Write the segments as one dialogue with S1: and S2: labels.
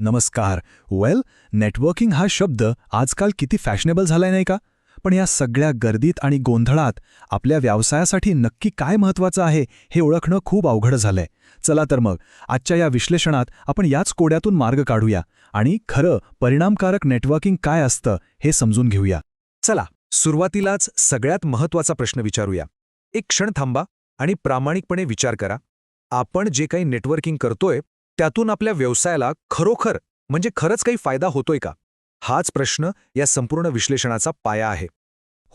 S1: नमस्कार. नेटवर्किंग हा शब्द आजकाल किती फॅशनेबल झालाय नाही का? पण या सगळ्या गर्दीत आणि गोंधळात आपल्या व्यवसायासाठी नक्की काय महत्त्वाचं आहे हे ओळखणं खूप अवघड झालंय. चला तर मग आजच्या या विश्लेषणात आपण याच कोड्यातून मार्ग काढूया आणि खरं परिणामकारक नेटवर्किंग काय असतं हे समजून घेऊया.
S2: चला सुरुवातीलाच सगळ्यात महत्त्वाचा प्रश्न विचारूया. एक क्षण थांबा आणि प्रामाणिकपणे विचार करा. आपण जे काही नेटवर्किंग करतोय त्यातून आपल्या व्यवसायाला खरोखर म्हणजे खरंच काही फायदा होतोय का? हाच प्रश्न या संपूर्ण विश्लेषणाचा पाया आहे.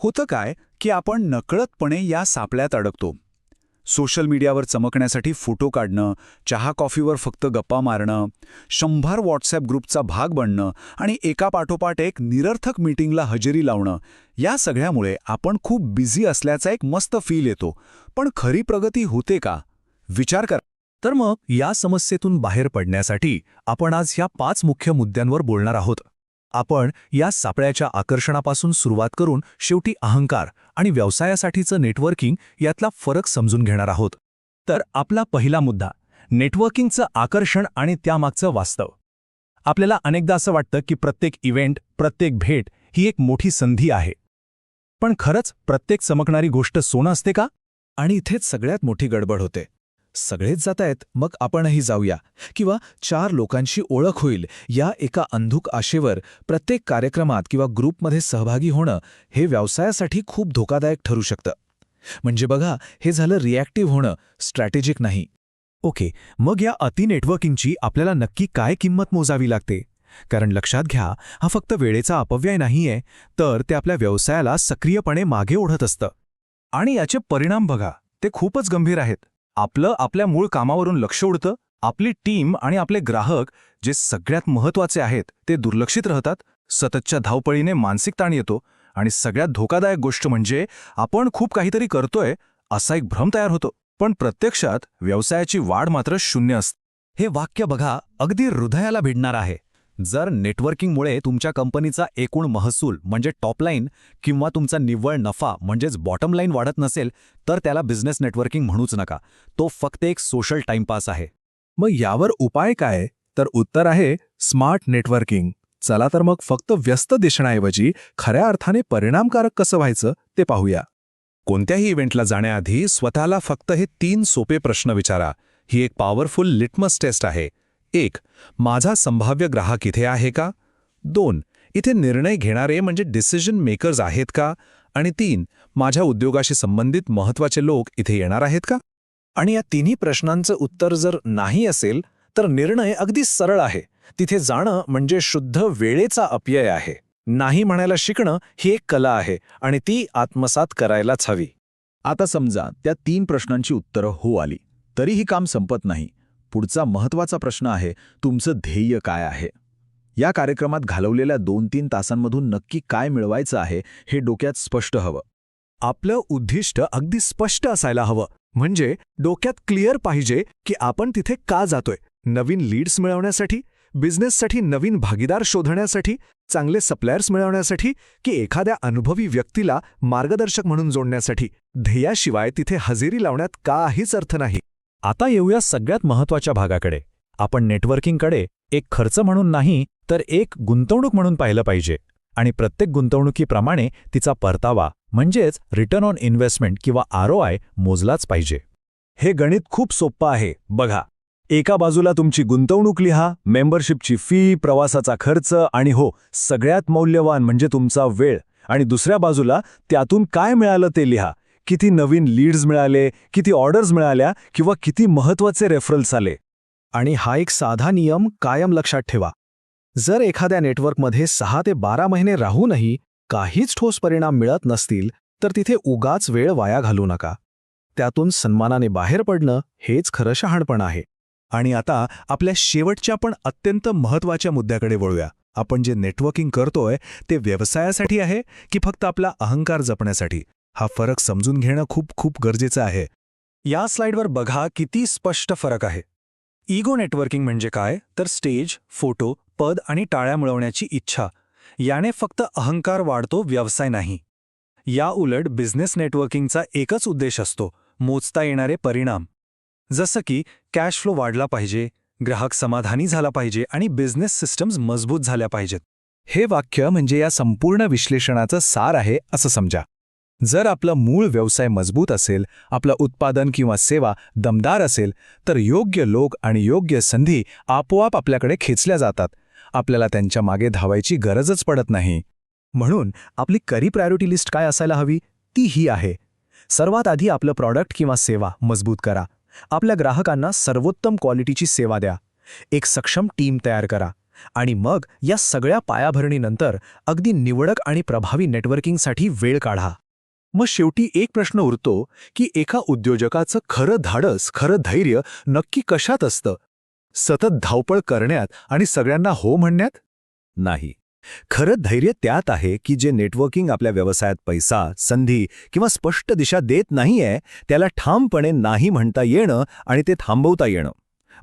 S1: होतं काय की आपण नकळतपणे या सापळ्यात अडकतो. सोशल मीडियावर चमकण्यासाठी फोटो काढणं, चहा कॉफीवर फक्त गप्पा मारणं, 100 व्हॉट्सॲप ग्रुपचा भाग बनणं आणि एकापाठोपाठ एक निरर्थक मीटिंगला हजेरी लावणं, या सगळ्यामुळे आपण खूप बिझी असल्याचा एक मस्त फील येतो. पण खरी प्रगती होते का? विचार करा.
S2: तर मग या समस्येतून बाहेर पडण्यासाठी आपण आज ह्या 5 मुख्य मुद्द्यांवर बोलणार आहोत. आपण या सापळ्याच्या आकर्षणापासून सुरुवात करून शेवटी अहंकार आणि व्यवसायासाठीचं नेटवर्किंग यातला फरक समजून घेणार आहोत. तर आपला पहिला मुद्दा, नेटवर्किंगचं आकर्षण आणि त्यामागचं वास्तव. आपल्याला अनेकदा असं वाटतं की प्रत्येक इव्हेंट, प्रत्येक भेट ही एक मोठी संधी आहे. पण खरंच प्रत्येक चमकणारी गोष्ट सोनं असते का?
S3: आणि इथेच सगळ्यात मोठी गडबड होते. सगळेच जात आहेत, मग आपणही जाऊया, किंवा 4 लोकांची ओळख होईल या एका अंधुक आशेवर प्रत्येक कार्यक्रमात किंवा ग्रुपमध्ये सहभागी होणं हे व्यवसायासाठी खूप धोकादायक ठरू शकतं. म्हणजे बघा, हे झालं रिॲक्टिव्ह होणं, स्ट्रॅटेजिक नाही.
S2: ओके, मग या अति नेटवर्किंगची आपल्याला नक्की काय किंमत मोजावी लागते? कारण लक्षात घ्या, हा फक्त वेळेचा अपव्यय नाहीये, तर ते आपल्या व्यवसायाला सक्रियपणे मागे ओढत असतं. आणि याचे परिणाम बघा, ते खूपच गंभीर आहेत. आपल्या मूळ कामावरून लक्ष उडतं, आपली टीम आणि आपले ग्राहक जे सगळ्यात महत्त्वाचे आहेत ते दुर्लक्षित राहतात, सततच्या धावपळीने मानसिक ताण येतो आणि सगळ्यात धोकादायक गोष्ट म्हणजे आपण खूप काहीतरी करतोय असा एक भ्रम तयार होतो, पण प्रत्यक्षात व्यवसायाची वाढ मात्र शून्य असते.
S3: हे वाक्य बघा, अगदी हृदयाला भिडणार आहे. जर नेटवर्किंगमुळे तुमच्या कंपनीचा एकूण महसूल म्हणजे टॉप लाईन किंवा तुमचा निव्वळ नफा म्हणजेच बॉटम लाईन वाढत नसेल, तर त्याला बिझनेस नेटवर्किंग म्हणूच नका. तो फक्त एक सोशल टाइमपास आहे.
S2: मग यावर उपाय काय? तर उत्तर आहे स्मार्ट नेटवर्किंग. चला तर मग फक्त व्यस्त दिसण्याऐवजी खऱ्या अर्थाने परिणामकारक कसं व्हायचं ते पाहूया. कोणत्याही इव्हेंटला जाण्याआधी स्वतःला फक्त हे 3 सोपे प्रश्न विचारा. ही एक पॉवरफुल लिटमस टेस्ट आहे. 1. माझा संभाव्य ग्राहक इथे आहे का? 2. इथे निर्णय घेणारे म्हणजे डिसिजन मेकर्स आहेत का? आणि 3. माझ्या उद्योगाशी संबंधित महत्त्वाचे लोक इथे येणार आहेत का?
S3: आणि या तिन्ही प्रश्नांचं उत्तर जर नाही असेल, तर निर्णय अगदी सरळ आहे. तिथे जाणं म्हणजे शुद्ध वेळेचा अपव्यय आहे. नाही म्हणायला शिकणं ही एक कला आहे आणि ती आत्मसात करायलाच हवी.
S1: आता समजा त्या 3 प्रश्नांची उत्तरं हो आली, तरीही काम संपत नाही. पुढचा महत्त्वाचा प्रश्न आहे, तुमचं ध्येय काय आहे? या कार्यक्रमात घालवलेल्या 2-3 तासांमधून नक्की काय मिळवायचं आहे हे डोक्यात स्पष्ट हवं.
S2: आपलं उद्दिष्ट अगदी स्पष्ट असायला हवं. म्हणजे डोक्यात क्लिअर पाहिजे की आपण तिथे का जातोय. नवीन लीड्स मिळवण्यासाठी, बिझनेससाठी नवीन भागीदार शोधण्यासाठी, चांगले सप्लायर्स मिळवण्यासाठी, की एखाद्या अनुभवी व्यक्तीला मार्गदर्शक म्हणून जोडण्यासाठी. ध्येयाशिवाय तिथे हजेरी लावण्यात काहीच अर्थ नाही. आता येऊया सगळ्यात महत्त्वाच्या भागाकडे. आपण नेटवर्किंगकडे एक खर्च म्हणून नाही, तर एक गुंतवणूक म्हणून पाहिलं पाहिजे. आणि प्रत्येक गुंतवणुकीप्रमाणे तिचा परतावा म्हणजेच रिटर्न ऑन इन्व्हेस्टमेंट किंवा ROI मोजलाच पाहिजे. हे गणित खूप सोपं आहे. बघा, एका बाजूला तुमची गुंतवणूक लिहा, मेंबरशिपची फी, प्रवासाचा खर्च आणि हो, सगळ्यात मौल्यवान म्हणजे तुमचा वेळ. आणि दुसऱ्या बाजूला त्यातून काय मिळालं ते लिहा. किती नवीन लीड्स मिळाले, किती ऑर्डर्स मिळाल्या किंवा किती महत्त्वाचे रेफरल्स आले.
S3: आणि हा एक साधा नियम कायम लक्षात ठेवा. जर एखाद्या नेटवर्कमध्ये 6 ते 12 महिने राहूनही काहीच ठोस परिणाम मिळत नसतील, तर तिथे उगाच वेळ वाया घालू नका. त्यातून सन्मानाने बाहेर पडणं हेच खरं शहाणपण आहे.
S2: आणि आता आपल्या शेवटच्या पण अत्यंत महत्त्वाच्या मुद्द्याकडे वळूया. आपण जे नेटवर्किंग करतोय ते व्यवसायासाठी आहे की फक्त आपला अहंकार जपण्यासाठी? हा फरक समजून घेणं खूप खूप गरजेचं आहे. या स्लाइडवर बघा किती स्पष्ट फरक आहे. इगो नेटवर्किंग म्हणजे काय? तर स्टेज, फोटो, पद आणि टाळ्या मिळवण्याची इच्छा. याने फक्त अहंकार वाढतो, व्यवसाय नाही. या उलट बिझनेस नेटवर्किंगचा एकच उद्देश असतो, मोजता येणारे परिणाम. जसं की कॅश फ्लो वाढला पाहिजे,
S1: ग्राहक समाधानी झाला पाहिजे आणि बिझनेस सिस्टम्स मजबूत झाल्या पाहिजेत.
S3: हे वाक्य म्हणजे या संपूर्ण विश्लेषणाचं सार आहे असं समजा. जर आपलं मूळ व्यवसाय मजबूत असेल, आपलं उत्पादन किंवा सेवा दमदार असेल, तर योग्य लोक आणि योग्य संधी आपोआप आपल्याकडे खेचल्या जातात. आपल्याला त्यांच्या मागे धावायची गरजच पडत नाही.
S2: म्हणून आपली खरी प्रायोरिटी लिस्ट काय असायला हवी ती ही आहे. सर्वात आधी आपलं प्रॉडक्ट किंवा सेवा मजबूत करा. आपल्या ग्राहकांना सर्वोत्तम क्वालिटीची सेवा द्या. एक सक्षम टीम तयार करा. आणि मग या सगळ्या पायाभरणीनंतर अगदी निवडक आणि प्रभावी नेटवर्किंगसाठी वेळ काढा.
S3: मग शेवटी एक प्रश्न उरतो की एका उद्योजकाचं खरं धाडस, खरं धैर्य नक्की कशात असतं? सतत धावपळ करण्यात आणि सगळ्यांना हो म्हणण्यात?
S2: नाही. खरं धैर्य त्यात आहे की जे नेटवर्किंग आपल्या व्यवसायात पैसा, संधी किंवा स्पष्ट दिशा देत नाहीये, त्याला ठामपणे नाही म्हणता येणं आणि ते थांबवता येणं.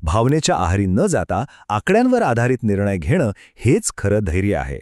S2: भावनेच्या आहारी न जाता आकड्यांवर आधारित निर्णय घेणं हेच खरं धैर्य आहे.